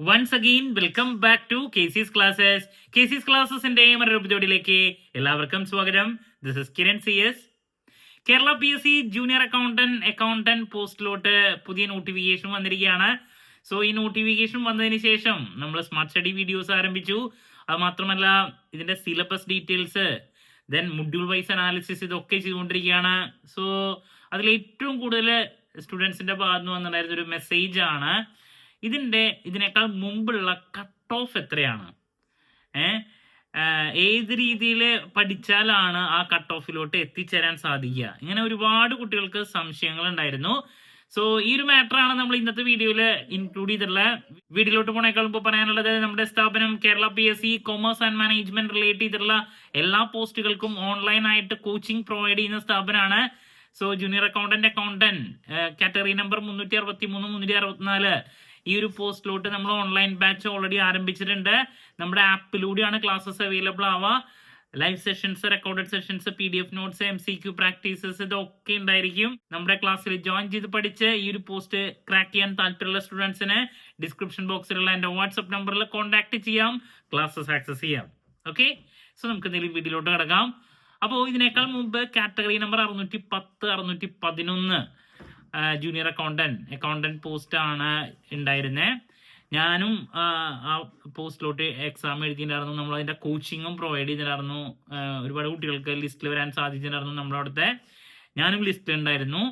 Once again welcome back to KC's classes. KC's ക്ലാസ്സസിന്റെ മറ്റൊരു എപ്പിസോഡിലേക്ക് എല്ലാവർക്കും സ്വാഗതം. This is Kiran CS. Kerala PSC junior accountant പോസ്റ്റിലോട്ട് പുതിയ നോട്ടിഫിക്കേഷൻ വന്നിരിക്കുകയാണ്. സോ ഈ നോട്ടിഫിക്കേഷൻ വന്നതിന് ശേഷം നമ്മൾ സ്മാർട്ട് സ്റ്റഡി വീഡിയോസ് ആരംഭിച്ചു. അത് മാത്രമല്ല ഇതിന്റെ syllabus details, then module wise analysis ഇതൊക്കെ ചെയ്തുകൊണ്ടിരിക്കുകയാണ്. സോ അതിൽ ഏറ്റവും കൂടുതൽ സ്റ്റുഡൻസിന്റെ ഭാഗത്ത് നിന്ന് വന്നിട്ടുണ്ടായിരുന്ന ഒരു മെസ്സേജ് ആണ് ഇതിനേക്കാൾ മുമ്പുള്ള കട്ട് ഓഫ് എത്രയാണ്, ഏത് രീതിയിൽ പഠിച്ചാലാണ് ആ കട്ട് ഓഫിലോട്ട് എത്തിച്ചേരാൻ സാധിക്കുക. ഇങ്ങനെ ഒരുപാട് കുട്ടികൾക്ക് സംശയങ്ങൾ ഉണ്ടായിരുന്നു. സോ ഈ ഒരു മാറ്ററാണ് നമ്മൾ ഇന്നത്തെ വീഡിയോയിൽ ഇൻക്ലൂഡ് ചെയ്തിട്ടുള്ള. വീഡിയോയിലോട്ട് പോണേക്കാൾ മുമ്പ് പറയാനുള്ളത്, നമ്മുടെ സ്ഥാപനം Kerala PSC commerce and management relate ചെയ്തിട്ടുള്ള എല്ലാ പോസ്റ്റുകൾക്കും ഓൺലൈനായിട്ട് കോച്ചിങ് പ്രൊവൈഡ് ചെയ്യുന്ന സ്ഥാപനമാണ്. So junior accountant category number 363 364 ഈ ഒരു പോസ്റ്റിലോട്ട് നമ്മൾ ഓൺലൈൻ ബാച്ച് ഓൾറെഡി ആരംഭിച്ചിട്ടുണ്ട്. നമ്മുടെ ആപ്പിലൂടെയാണ് ക്ലാസ്സസ് അവൈലബിൾ ആവുക. Live sessions, recorded sessions, PDF notes, MCQ practices ഇതൊക്കെ ഉണ്ടായിരിക്കും. നമ്മുടെ ക്ലാസ്സിൽ ജോയിൻ ചെയ്ത് പഠിച്ച് ഈ ഒരു പോസ്റ്റ് ക്രാക്ക് ചെയ്യാൻ താല്പര്യമുള്ള സ്റ്റുഡൻസിന് ഡിസ്ക്രിപ്ഷൻ ബോക്സിലുള്ള എൻ്റെ വാട്സ്ആപ്പ് നമ്പറിൽ കോൺടാക്ട് ചെയ്യാം, ക്ലാസ്സസ് ആക്സസ് ചെയ്യാം. ഓക്കെ, സോ നമുക്ക് എന്തെങ്കിലും വീഡിയോയിലോട്ട് കിടക്കാം. അപ്പോൾ ഇതിനേക്കാൾ മുമ്പ് category number 610 611 junior accountant post ആണ് ഉണ്ടായിരുന്നത്. ഞാനും ആ പോസ്റ്റിലോട്ട് എക്സാം എഴുതിയിട്ടുണ്ടായിരുന്നു. നമ്മൾ അതിൻ്റെ കോച്ചിങ്ങും പ്രൊവൈഡ് ചെയ്തിട്ടുണ്ടായിരുന്നു. ഒരുപാട് കുട്ടികൾക്ക് ലിസ്റ്റിൽ വരാൻ സാധിച്ചിട്ടുണ്ടായിരുന്നു. നമ്മളവിടുത്തെ ഞാനും ലിസ്റ്റിലുണ്ടായിരുന്നു.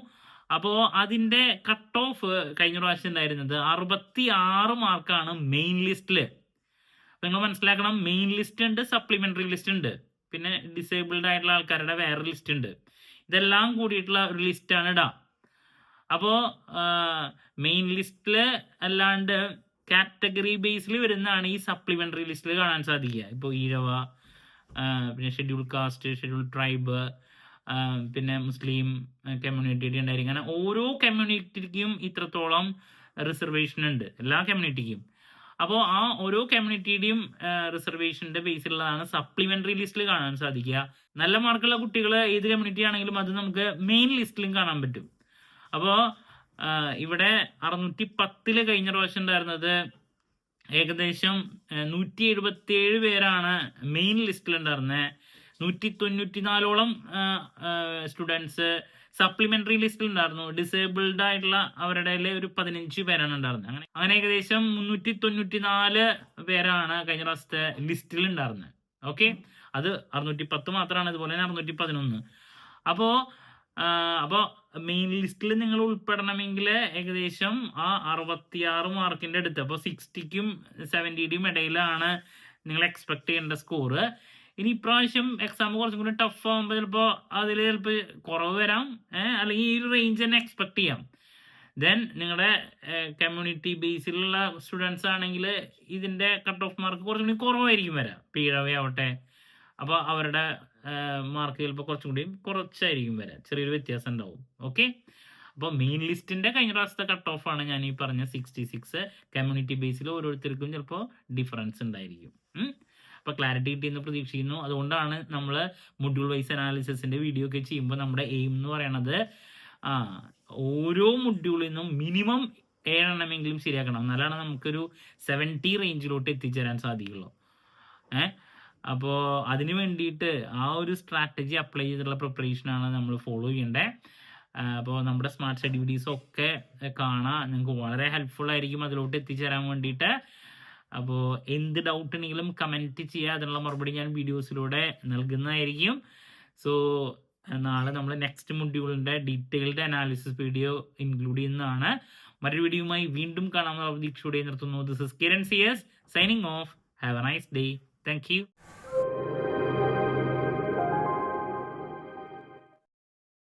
അപ്പോൾ അതിൻ്റെ കട്ട് ഓഫ് കഴിഞ്ഞ പ്രാവശ്യം ഉണ്ടായിരുന്നത് 66 മാർക്കാണ് മെയിൻ ലിസ്റ്റിൽ. നിങ്ങൾ മനസ്സിലാക്കണം, മെയിൻ ലിസ്റ്റ് ഉണ്ട്, സപ്ലിമെൻ്ററി ലിസ്റ്റ് ഉണ്ട്, പിന്നെ ഡിസേബിൾഡ് ആയിട്ടുള്ള ആൾക്കാരുടെ വേറെ ലിസ്റ്റ് ഉണ്ട്. ഇതെല്ലാം കൂടിയിട്ടുള്ള ഒരു ലിസ്റ്റാണ് ഇടാം. അപ്പോൾ മെയിൻ ലിസ്റ്റിൽ അല്ലാണ്ട് കാറ്റഗറി ബേസിൽ വരുന്നതാണ് ഈ സപ്ലിമെൻ്ററി ലിസ്റ്റിൽ കാണാൻ സാധിക്കുക. ഇപ്പോൾ ഈഴവ, പിന്നെ ഷെഡ്യൂൾ കാസ്റ്റ്, ഷെഡ്യൂൾ ട്രൈബ്, പിന്നെ മുസ്ലിം കമ്മ്യൂണിറ്റിയുടെ ഉണ്ടായിരിക്കും. അങ്ങനെ ഓരോ കമ്മ്യൂണിറ്റിക്കും ഇത്രത്തോളം റിസർവേഷൻ ഉണ്ട്, എല്ലാ കമ്മ്യൂണിറ്റിക്കും. അപ്പോൾ ആ ഓരോ കമ്മ്യൂണിറ്റിയുടെയും റിസർവേഷൻ്റെ ബേസിലുള്ളതാണ് സപ്ലിമെൻ്ററി ലിസ്റ്റിൽ കാണാൻ സാധിക്കുക. നല്ല മാർക്കുള്ള കുട്ടികൾ ഏത് കമ്മ്യൂണിറ്റി ആണെങ്കിലും അത് നമുക്ക് മെയിൻ ലിസ്റ്റിലും കാണാൻ പറ്റും. അപ്പോൾ ഇവിടെ 610 കഴിഞ്ഞ പ്രാവശ്യം ഉണ്ടായിരുന്നത് ഏകദേശം 177 പേരാണ് മെയിൻ ലിസ്റ്റിലുണ്ടായിരുന്നത്. 194ഓളം സ്റ്റുഡൻസ് സപ്ലിമെൻ്ററി ലിസ്റ്റിൽ ഉണ്ടായിരുന്നു. ഡിസേബിൾഡ് ആയിട്ടുള്ള അവരുടെ ഒരു 15 പേരാണ് ഉണ്ടായിരുന്നത്. അങ്ങനെ ഏകദേശം 394 പേരാണ് കഴിഞ്ഞ പ്രാവശ്യത്തെ ലിസ്റ്റിൽ ഉണ്ടായിരുന്നത്. ഓക്കെ, അത് 610 മാത്രമാണ്. അതുപോലെ തന്നെ 611. അപ്പോൾ മെയിൻ ലിസ്റ്റിൽ നിങ്ങൾ ഉൾപ്പെടണമെങ്കിൽ ഏകദേശം ആ 66 മാർക്കിൻ്റെ അടുത്ത്, അപ്പോൾ 60ക്കും 70യുടെയും ഇടയിലാണ് നിങ്ങൾ എക്സ്പെക്ട് ചെയ്യേണ്ട സ്കോറ്. ഇനി ഇപ്രാവശ്യം എക്സാം കുറച്ചും കൂടി ടഫ് ആകുമ്പോൾ ചിലപ്പോൾ അതിൽ കുറവ് വരാം, അല്ലെങ്കിൽ ഈ ഒരു റേഞ്ച് തന്നെ എക്സ്പെക്ട് ചെയ്യാം. ദെൻ നിങ്ങളുടെ കമ്മ്യൂണിറ്റി ബേസിലുള്ള സ്റ്റുഡൻസ് ആണെങ്കിൽ ഇതിൻ്റെ കട്ട് ഓഫ് മാർക്ക് കുറച്ചും കൂടി കുറവായിരിക്കും വരാം. പീഴവയാവട്ടെ, അപ്പോൾ അവരുടെ മാർക്ക് ചിലപ്പോൾ കുറച്ചും കൂടി കുറച്ചായിരിക്കും വരാം, ചെറിയൊരു വ്യത്യാസം ഉണ്ടാവും. ഓക്കെ, അപ്പോൾ മെയിൻ ലിസ്റ്റിൻ്റെ കഴിഞ്ഞ പ്രാവശ്യത്തെ കട്ട് ഓഫാണ് ഞാൻ ഈ പറഞ്ഞ 66. കമ്മ്യൂണിറ്റി ബേസിൽ ഓരോരുത്തർക്കും ചിലപ്പോൾ ഡിഫറൻസ് ഉണ്ടായിരിക്കും. അപ്പോൾ ക്ലാരിറ്റി കിട്ടിയെന്ന് പ്രതീക്ഷിക്കുന്നു. അതുകൊണ്ടാണ് നമ്മൾ മൊഡ്യൂൾ വൈസ് അനാലിസിസിൻ്റെ വീഡിയോ ഒക്കെ ചെയ്യുമ്പോൾ നമ്മുടെ എയിം എന്ന് പറയണത് ഓരോ മൊഡ്യൂളിൽ നിന്നും മിനിമം 7 എണ്ണമെങ്കിലും ശരിയാക്കണം, എന്നാലാണ് നമുക്കൊരു 70 റേഞ്ചിലോട്ട് എത്തിച്ചേരാൻ സാധിക്കുള്ളൂ. അപ്പോൾ അതിന് വേണ്ടിയിട്ട് ആ ഒരു സ്ട്രാറ്റജി അപ്ലൈ ചെയ്തിട്ടുള്ള പ്രിപ്പറേഷനാണ് നമ്മൾ ഫോളോ ചെയ്യേണ്ടത്. അപ്പോൾ നമ്മുടെ സ്മാർട്ട് സ്റ്റഡി വീഡിയോസൊക്കെ കാണാം, നിങ്ങൾക്ക് വളരെ ഹെൽപ്ഫുൾ ആയിരിക്കും അതിലോട്ട് എത്തിച്ചേരാൻ വേണ്ടിയിട്ട്. അപ്പോൾ എന്ത് ഡൗട്ട് ഉണ്ടെങ്കിലും കമൻറ്റ് ചെയ്യുക, അതിനുള്ള മറുപടി ഞാൻ വീഡിയോസിലൂടെ നൽകുന്നതായിരിക്കും. സോ നാളെ നമ്മൾ നെക്സ്റ്റ് മൊഡ്യൂളിൻ്റെ ഡീറ്റെയിൽഡ് അനാലിസിസ് വീഡിയോ ഇൻക്ലൂഡ് ചെയ്യുന്നതാണ്. മറ്റൊരു വീഡിയോയുമായി വീണ്ടും കാണാമെന്ന പ്രതീക്ഷയോടെ നിർത്തുന്നു. This is Kiran CS signing off. Have a nice day. Thank U.